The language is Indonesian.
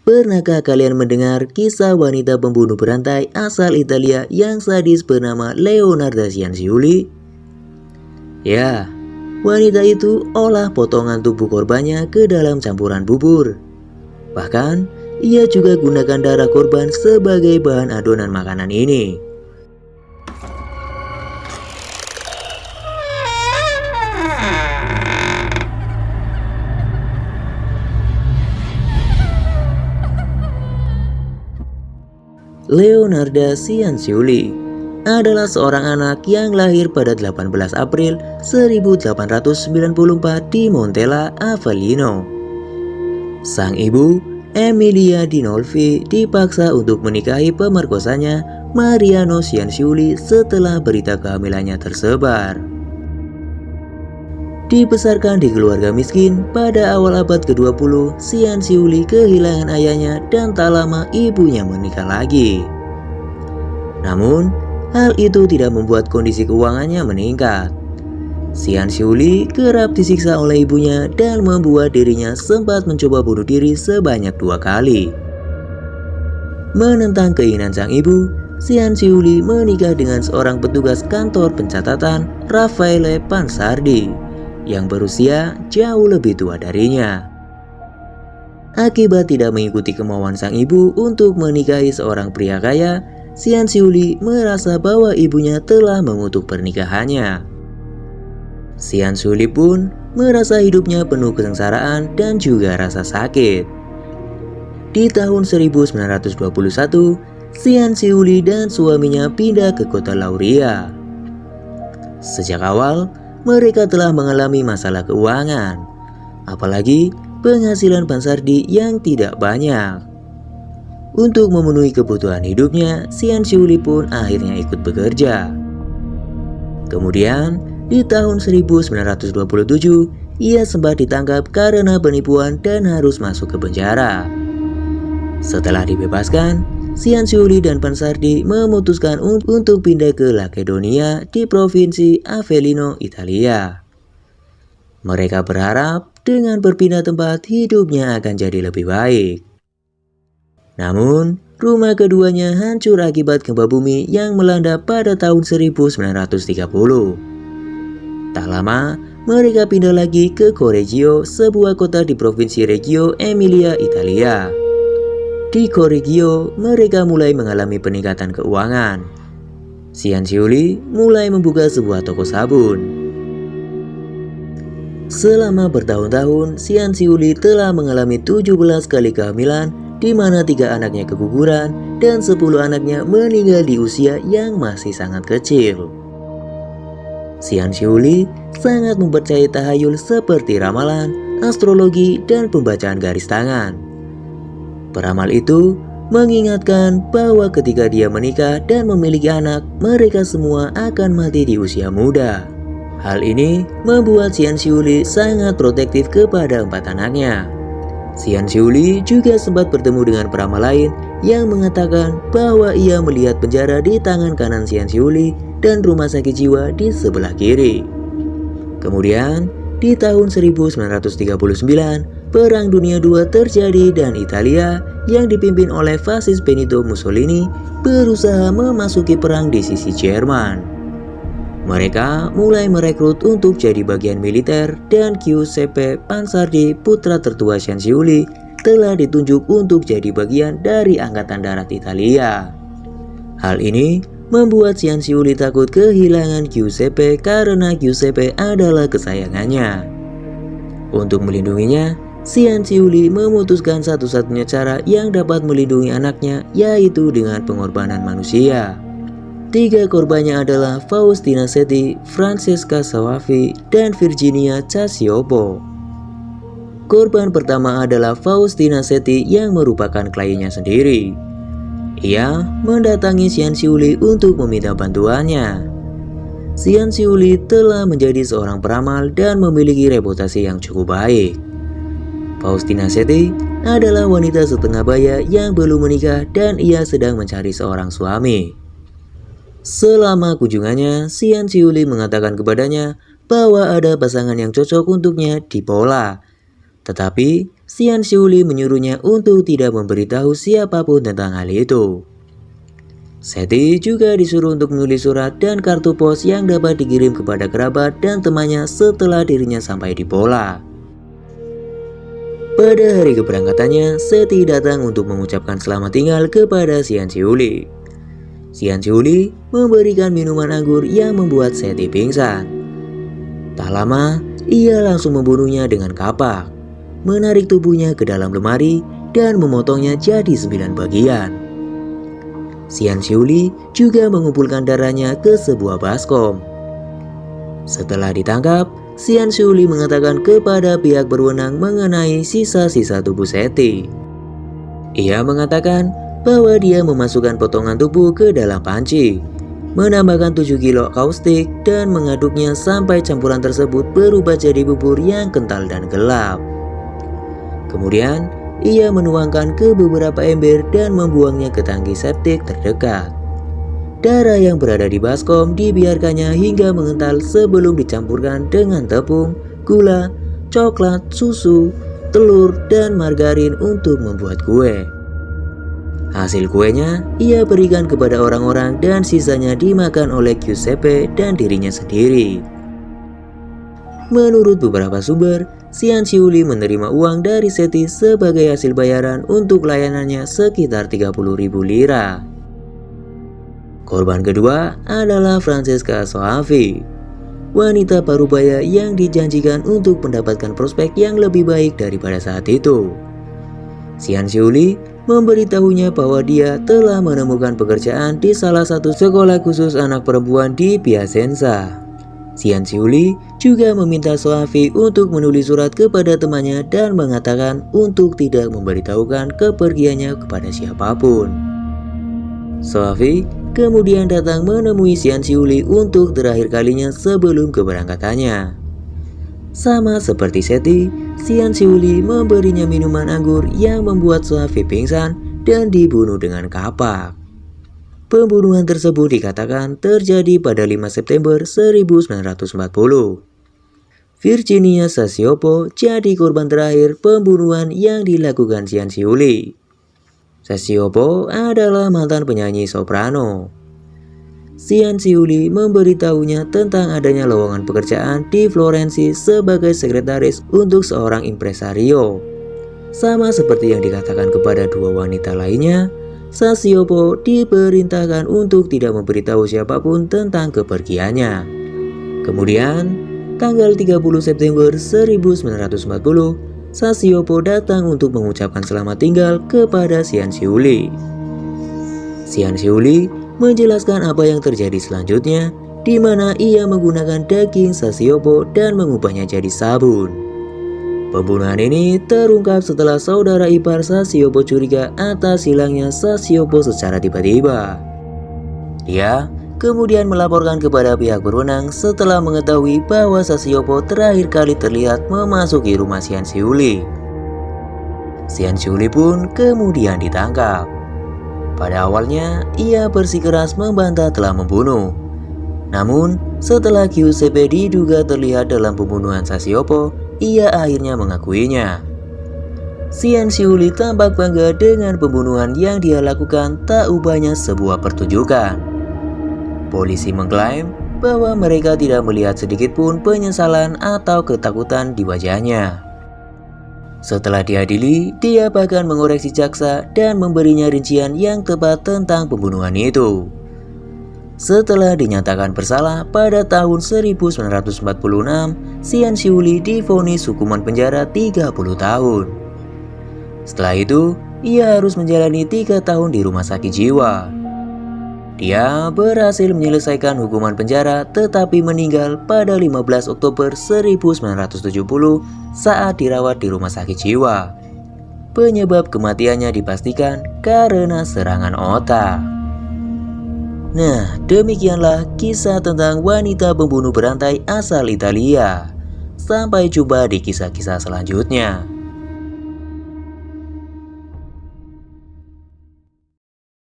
Pernahkah kalian mendengar kisah wanita pembunuh berantai asal Italia yang sadis bernama Leonarda Cianciulli? Ya, wanita itu olah potongan tubuh korbannya ke dalam campuran bubur. Bahkan, ia juga gunakan darah korban sebagai bahan adonan makanan ini. Leonarda Cianciulli adalah seorang anak yang lahir pada 18 April 1894 di Montella, Avellino. Sang ibu, Emilia Dinolfi, dipaksa untuk menikahi pemerkosanya, Mariano Cianciulli, setelah berita kehamilannya tersebar. Dibesarkan di keluarga miskin, pada awal abad ke-20, Cianciulli kehilangan ayahnya dan tak lama ibunya menikah lagi. Namun, hal itu tidak membuat kondisi keuangannya meningkat. Cianciulli kerap disiksa oleh ibunya dan membuat dirinya sempat mencoba bunuh diri sebanyak 2 kali. Menentang keinginan sang ibu, Cianciulli menikah dengan seorang petugas kantor pencatatan, Raffaele Pansardi, yang berusia jauh lebih tua darinya. Akibat tidak mengikuti kemauan sang ibu untuk menikahi seorang pria kaya, Cianciulli merasa bahwa ibunya telah mengutuk pernikahannya. Cianciulli pun merasa hidupnya penuh kesengsaraan dan juga rasa sakit. Di tahun 1921, Cianciulli dan suaminya pindah ke kota Lauria. Sejak awal, mereka telah mengalami masalah keuangan, apalagi penghasilan Pansardi yang tidak banyak. Untuk memenuhi kebutuhan hidupnya, Cianciulli pun akhirnya ikut bekerja. Kemudian, di tahun 1927, ia sempat ditangkap karena penipuan dan harus masuk ke penjara. Setelah dibebaskan, Cianciulli dan Pansardi memutuskan untuk pindah ke Lakedonia di provinsi Avellino, Italia. Mereka berharap dengan berpindah tempat hidupnya akan jadi lebih baik. Namun, rumah keduanya hancur akibat gempa bumi yang melanda pada tahun 1930. Tak lama, mereka pindah lagi ke Correggio, sebuah kota di provinsi Reggio Emilia, Italia. Di Correggio, mereka mulai mengalami peningkatan keuangan. Cianciulli mulai membuka sebuah toko sabun. Selama bertahun-tahun, Cianciulli telah mengalami 17 kali kehamilan, di mana 3 anaknya keguguran dan 10 anaknya meninggal di usia yang masih sangat kecil. Cianciulli sangat mempercayai tahayul seperti ramalan, astrologi, dan pembacaan garis tangan. Peramal itu mengingatkan bahwa ketika dia menikah dan memiliki anak, mereka semua akan mati di usia muda. Hal ini membuat Cianciulli sangat protektif kepada 4 anaknya. Cianciulli juga sempat bertemu dengan peramal lain yang mengatakan bahwa ia melihat penjara di tangan kanan Cianciulli dan rumah sakit jiwa di sebelah kiri. Kemudian, di tahun 1939, Perang Dunia II terjadi dan Italia yang dipimpin oleh fasis Benito Mussolini berusaha memasuki perang di sisi Jerman. Mereka mulai merekrut untuk jadi bagian militer dan Giuseppe Pansardi, putra tertua Cianciulli, telah ditunjuk untuk jadi bagian dari Angkatan Darat Italia. Hal ini membuat Cianciulli takut kehilangan Giuseppe karena Giuseppe adalah kesayangannya. Untuk melindunginya, Cianciulli memutuskan satu-satunya cara yang dapat melindungi anaknya, yaitu dengan pengorbanan manusia. 3 korbannya adalah Faustina Setti, Francesca Sawafi, dan Virginia Cacioppo. Korban pertama adalah Faustina Setti yang merupakan kliennya sendiri. Ia mendatangi Cianciulli untuk meminta bantuannya. Cianciulli telah menjadi seorang peramal dan memiliki reputasi yang cukup baik. Faustina Setti adalah wanita setengah baya yang belum menikah dan ia sedang mencari seorang suami. Selama kunjungannya, Cianciulli mengatakan kepadanya bahwa ada pasangan yang cocok untuknya di Pola. Tetapi Xian Xiuli menyuruhnya untuk tidak memberitahu siapapun tentang hal itu. Seti juga disuruh untuk menulis surat dan kartu pos yang dapat dikirim kepada kerabat dan temannya setelah dirinya sampai di Pola. Pada hari keberangkatannya, Seti datang untuk mengucapkan selamat tinggal kepada Xian Xiuli. Xian Xiuli memberikan minuman anggur yang membuat Seti pingsan. Tak lama, ia langsung membunuhnya dengan kapak, menarik tubuhnya ke dalam lemari dan memotongnya jadi 9 bagian. Xian Xiuli juga mengumpulkan darahnya ke sebuah baskom. Setelah ditangkap, Xian Xiuli mengatakan kepada pihak berwenang mengenai sisa-sisa tubuh Seti. Ia mengatakan bahwa dia memasukkan potongan tubuh ke dalam panci, menambahkan 7 kilo kaustik dan mengaduknya sampai campuran tersebut berubah jadi bubur yang kental dan gelap. Kemudian, ia menuangkan ke beberapa ember dan membuangnya ke tangki septik terdekat. Darah yang berada di baskom dibiarkannya hingga mengental sebelum dicampurkan dengan tepung, gula, coklat, susu, telur, dan margarin untuk membuat kue. Hasil kuenya ia berikan kepada orang-orang dan sisanya dimakan oleh Giuseppe dan dirinya sendiri. Menurut beberapa sumber, Xian Xiuli menerima uang dari Seti sebagai hasil bayaran untuk layanannya sekitar 30.000 lira. Korban kedua adalah Francesca Soavi, wanita parubaya yang dijanjikan untuk mendapatkan prospek yang lebih baik daripada saat itu. Xian Xiuli memberitahunya bahwa dia telah menemukan pekerjaan di salah satu sekolah khusus anak perempuan di Piacenza. Xian Xiuli juga meminta Soavi untuk menulis surat kepada temannya dan mengatakan untuk tidak memberitahukan kepergiannya kepada siapapun. Soavi kemudian datang menemui Xian Xiuli untuk terakhir kalinya sebelum keberangkatannya. Sama seperti Seti, Xian Xiuli memberinya minuman anggur yang membuat Soavi pingsan dan dibunuh dengan kapak. Pembunuhan tersebut dikatakan terjadi pada 5 September 1940. Virginia Sassiopo jadi korban terakhir pembunuhan yang dilakukan Xian Xiuli. Sassiopo adalah mantan penyanyi soprano. Xian Xiuli memberitahunya tentang adanya lowongan pekerjaan di Florensi sebagai sekretaris untuk seorang impresario. Sama seperti yang dikatakan kepada dua wanita lainnya, Sassiopo diperintahkan untuk tidak memberitahu siapapun tentang kepergiannya. Kemudian, tanggal 30 September 1940, Sassiopo datang untuk mengucapkan selamat tinggal kepada Xian Xiuli. Xian Xiuli menjelaskan apa yang terjadi selanjutnya, di mana ia menggunakan daging Sassiopo dan mengubahnya jadi sabun. Pembunuhan ini terungkap setelah saudara ipar Sassiopo curiga atas hilangnya Sassiopo secara tiba-tiba. Dia kemudian melaporkan kepada pihak berwenang setelah mengetahui bahwa Sassiopo terakhir kali terlihat memasuki rumah Xian Xiuli. Xian Xiuli pun kemudian ditangkap. Pada awalnya, ia bersikeras membantah telah membunuh. Namun, setelah Giuseppe diduga terlihat dalam pembunuhan Sassiopo, ia akhirnya mengakuinya. Xian Xiuli tampak bangga dengan pembunuhan yang dia lakukan, tak ubahnya sebuah pertunjukan. Polisi mengklaim bahwa mereka tidak melihat sedikit pun penyesalan atau ketakutan di wajahnya. Setelah diadili, dia bahkan mengoreksi jaksa dan memberinya rincian yang tepat tentang pembunuhan itu. Setelah dinyatakan bersalah pada tahun 1946, Xian Xiuli divonis hukuman penjara 30 tahun. Setelah itu, ia harus menjalani 3 tahun di rumah sakit jiwa. Dia berhasil menyelesaikan hukuman penjara tetapi meninggal pada 15 Oktober 1970 saat dirawat di rumah sakit jiwa. Penyebab kematiannya dipastikan karena serangan otak. Nah, demikianlah kisah tentang wanita pembunuh berantai asal Italia. Sampai jumpa di kisah-kisah selanjutnya.